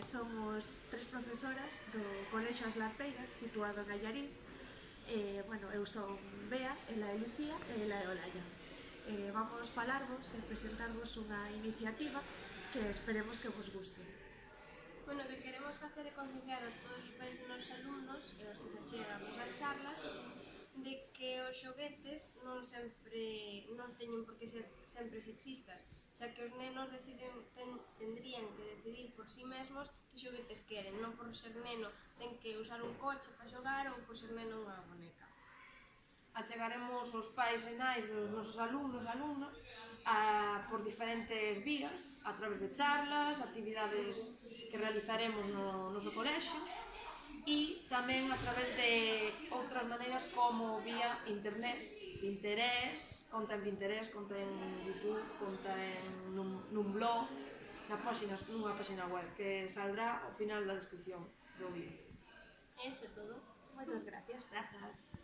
Somos tres profesoras do Colexio As Larteiras, situado en Allariz. Eu son Bea, ela é Lucía e ela é Olaya. Vamos falarvos e presentarvos unha iniciativa que esperemos que vos guste. O que queremos facer é concienciar a todos os pais dos nosos alumnos e os que se chegan nas charlas de que os xoguetes non teñen por que ser sempre sexistas, xa que os nenos tendrían que decidir por si mesmos que xoguetes queren, non por ser neno ten que usar un coche para xogar ou por ser neno unha boneca. Achegaremos os pais e nais dos nosos alumnos e alumnas por diferentes vías, a través de charlas, actividades que realizaremos no noso colexio e tamén a través de outras maneiras como vía internet, Pinterest, conta en Pinterest, conta en YouTube, conta nun blog, nunha página web que saldrá ao final da descripción do vídeo. Isto é todo. Moitas gracias. Grazas.